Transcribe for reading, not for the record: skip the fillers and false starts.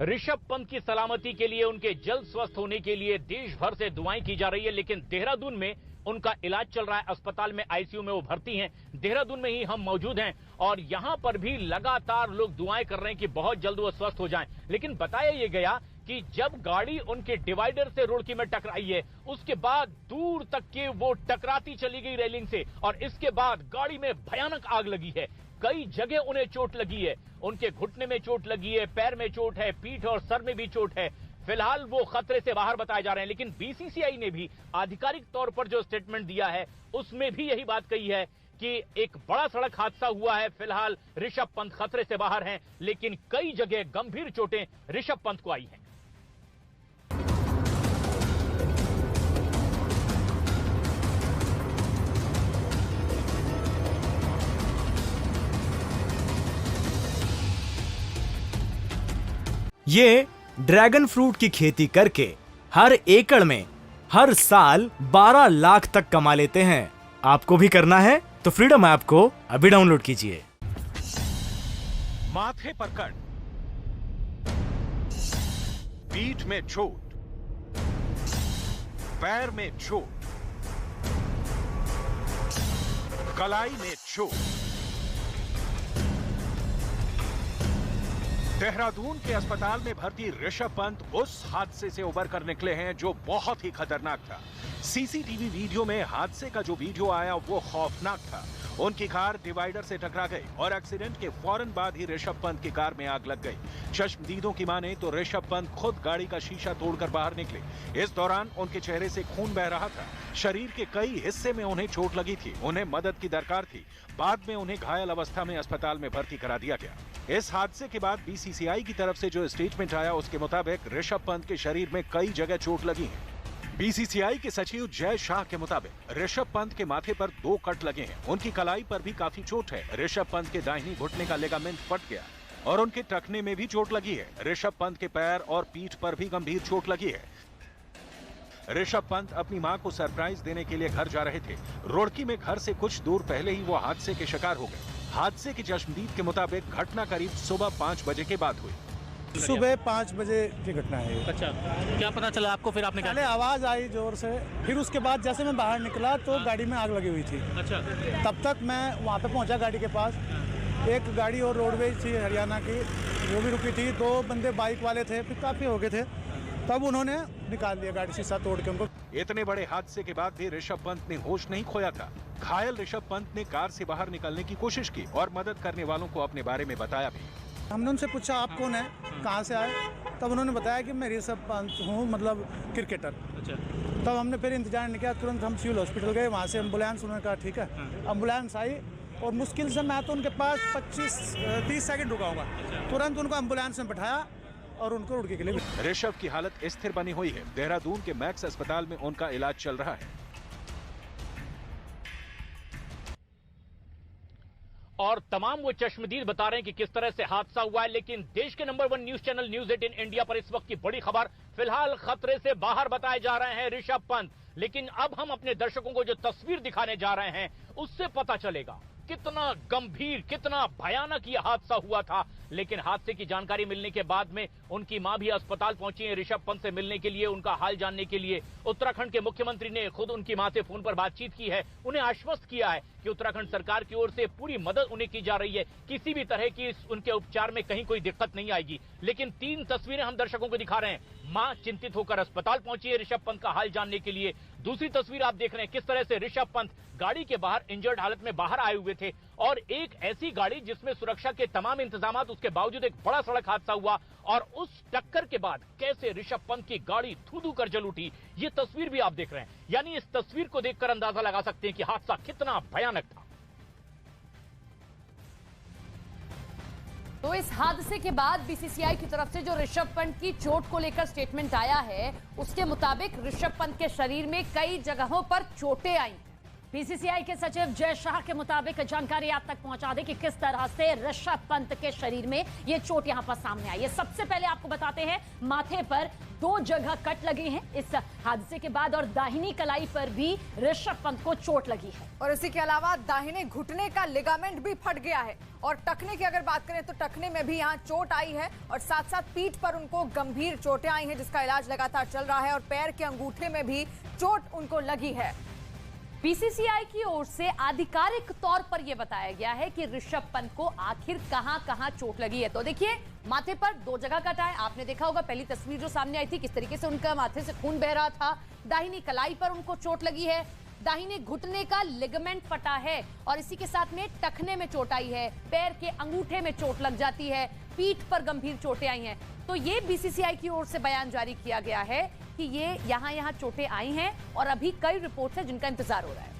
ऋषभ पंत की सलामती के लिए, उनके जल्द स्वस्थ होने के लिए देश भर से दुआएं की जा रही है। लेकिन देहरादून में उनका इलाज चल रहा है, अस्पताल में, आईसीयू में वो भर्ती हैं। देहरादून में ही हम मौजूद हैं और यहां पर भी लगातार लोग दुआएं कर रहे हैं कि बहुत जल्द वो स्वस्थ हो जाएं। लेकिन बताया ये गया कि जब गाड़ी उनके डिवाइडर से रुड़की में टकराई है, उसके बाद दूर तक के वो टकराती चली गई रेलिंग से और इसके बाद गाड़ी में भयानक आग लगी है। कई जगह उन्हें चोट लगी है, उनके घुटने में चोट लगी है, पैर में चोट है, पीठ और सर में भी चोट है। फिलहाल वो खतरे से बाहर बताए जा रहे हैं। लेकिन बीसीसीआई ने भी आधिकारिक तौर पर जो स्टेटमेंट दिया है उसमें भी यही बात कही है कि एक बड़ा सड़क हादसा हुआ है। फिलहाल ऋषभ पंत खतरे से बाहर हैं, लेकिन कई जगह गंभीर चोटें ऋषभ पंत को आई हैं। ये ड्रैगन फ्रूट की खेती करके हर एकड़ में हर साल 12 लाख तक कमा लेते हैं। आपको भी करना है तो फ्रीडम ऐप को अभी डाउनलोड कीजिए। माथे पर कट, पीठ में चोट, पैर में चोट, कलाई में चोट। देहरादून के अस्पताल में भर्ती ऋषभ पंत उस हादसे से उबर कर निकले हैं जो बहुत ही खतरनाक था। सीसीटीवी वीडियो में हादसे का जो वीडियो आया वो खौफनाक था। उनकी कार डिवाइडर से टकरा गई और एक्सीडेंट के फौरन बाद ही ऋषभ पंत की कार में आग लग गई। चश्मदीदों की माने तो ऋषभ पंत खुद गाड़ी का शीशा तोड़कर बाहर निकले। इस दौरान उनके चेहरे से खून बह रहा था। शरीर के कई हिस्से में उन्हें चोट लगी थी, उन्हें मदद की दरकार थी। बाद में उन्हें घायल अवस्था में अस्पताल में भर्ती करा दिया गया। इस हादसे के बाद बीसीसीआई की तरफ से जो स्टेटमेंट आया उसके मुताबिक ऋषभ पंत के शरीर में कई जगह चोट लगी है। बीसीसीआई के सचिव जय शाह के मुताबिक ऋषभ पंत के माथे पर 2 कट लगे हैं। उनकी कलाई पर भी काफी चोट है। ऋषभ पंत के दाहिनी घुटने का लिगामेंट फट गया और उनके टखने में भी चोट लगी है। ऋषभ पंत के पैर और पीठ पर भी गंभीर चोट लगी है। ऋषभ पंत अपनी मां को सरप्राइज देने के लिए घर जा रहे थे। रुड़की में घर से कुछ दूर पहले ही वो हादसे के शिकार हो गए। हादसे की चश्मदीद के मुताबिक घटना करीब सुबह 5 बजे के बाद हुई। सुबह 5 बजे की घटना है। अच्छा, क्या पता चला आपको? फिर आपने पहले आवाज़ आई जोर से, फिर उसके बाद जैसे मैं बाहर निकला तो गाड़ी में आग लगी हुई थी। अच्छा, तब तक मैं वहाँ पे पहुँचा गाड़ी के पास। एक गाड़ी और रोडवेज थी हरियाणा की, वो भी रुकी थी। 2 बंदे बाइक वाले थे, फिर काफ़ी हो गए थे। तब उन्होंने निकाल दिया गाड़ी, शीशा तोड़ के उनको। इतने बड़े हादसे के बाद भी ऋषभ पंत ने होश नहीं खोया था। घायल ऋषभ पंत ने कार से बाहर निकलने की कोशिश की और मदद करने वालों को अपने बारे में बताया भी। हमने उनसे पूछा आप कौन है, कहाँ से आए? तब उन्होंने बताया कि मैं ऋषभ पंत हूँ, मतलब क्रिकेटर। अच्छा, तब हमने फिर इंतजार नहीं किया, तुरंत हम सिविल हॉस्पिटल गए। वहाँ से एम्बुलेंस, उन्होंने कहा ठीक है। एम्बुलेंस आई और मुश्किल से मैं तो उनके पास 25-30 सेकंड रुका होगा। तुरंत उनको एम्बुलेंस में बैठाया और उनको रुड़की के लिए। ऋषभ की हालत स्थिर बनी हुई है। देहरादून के मैक्स अस्पताल में उनका इलाज चल रहा है। और तमाम वो चश्मदीद बता रहे हैं कि किस तरह से हादसा हुआ है। लेकिन देश के number 1 news channel news 18 India पर इस वक्त की बड़ी खबर, फिलहाल खतरे से बाहर बताए जा रहे हैं ऋषभ पंत। लेकिन अब हम अपने दर्शकों को जो तस्वीर दिखाने जा रहे हैं उससे पता चलेगा कितना गंभीर, कितना भयानक ये हादसा हुआ था। लेकिन हादसे की जानकारी मिलने के बाद में उनकी मां भी अस्पताल पहुंची है ऋषभ पंत से मिलने के लिए, उनका हाल जानने के लिए। उत्तराखंड के मुख्यमंत्री ने खुद उनकी मां से फोन पर बातचीत की है, उन्हें आश्वस्त किया है कि उत्तराखंड सरकार की ओर से पूरी मदद उन्हें की जा रही है, किसी भी तरह की उनके उपचार में कहीं कोई दिक्कत नहीं आएगी। लेकिन 3 तस्वीरें हम दर्शकों को दिखा रहे हैं। मां चिंतित होकर अस्पताल पहुंची है ऋषभ पंत का हाल जानने के लिए। दूसरी तस्वीर आप देख रहे हैं किस तरह से ऋषभ पंत गाड़ी के बाहर इंजर्ड हालत में बाहर आए हुए थे और एक ऐसी गाड़ी जिसमें सुरक्षा के तमाम इंतजाम, उसके बावजूद एक बड़ा सड़क हादसा हुआ और उस टक्कर के बाद कैसे ऋषभ पंत की गाड़ी धू-धू कर जल उठी, ये तस्वीर भी आप देख रहे हैं। यानी इस तस्वीर को देखकर अंदाजा लगा सकते हैं कि हादसा कितना भयानक था। तो इस हादसे के बाद बीसीसीआई की तरफ से जो ऋषभ पंत की चोट को लेकर स्टेटमेंट आया है, उसके मुताबिक ऋषभ पंत के शरीर में कई जगहों पर चोटें आई। बीसीसीआई के सचिव जय शाह के मुताबिक जानकारी आप तक पहुंचा दें कि किस तरह से ऋषभ पंत के शरीर में ये चोट यहां पर सामने आई है। सबसे पहले आपको बताते हैं माथे पर 2 जगह कट लगे हैं इस हादसे के बाद, और दाहिनी कलाई पर भी ऋषभ पंत को चोट लगी है। और इसी के अलावा दाहिने घुटने का लिगामेंट भी फट गया है, और टखने की अगर बात करें तो टखने में भी यहाँ चोट आई है, और साथ साथ पीठ पर उनको गंभीर चोटें आई हैं जिसका इलाज लगातार चल रहा है, और पैर के अंगूठे में भी चोट उनको लगी है। बीसीसीआई की ओर से आधिकारिक तौर पर यह बताया गया है कि ऋषभ पंत को आखिर कहां चोट लगी है। तो देखिए, माथे पर 2 जगह कटा है। आपने देखा होगा पहली तस्वीर जो सामने आई थी, किस तरीके से उनका माथे से खून बह रहा था। दाहिनी कलाई पर उनको चोट लगी है, दाहिने घुटने का लिगामेंट फटा है, और इसी के साथ में टखने में चोट आई है, पैर के अंगूठे में चोट लग जाती है, पीठ पर गंभीर चोटें आई हैं। तो ये बीसीसीआई की ओर से बयान जारी किया गया है कि ये यहाँ चोटें आई हैं, और अभी कई रिपोर्ट्स हैं जिनका इंतजार हो रहा है।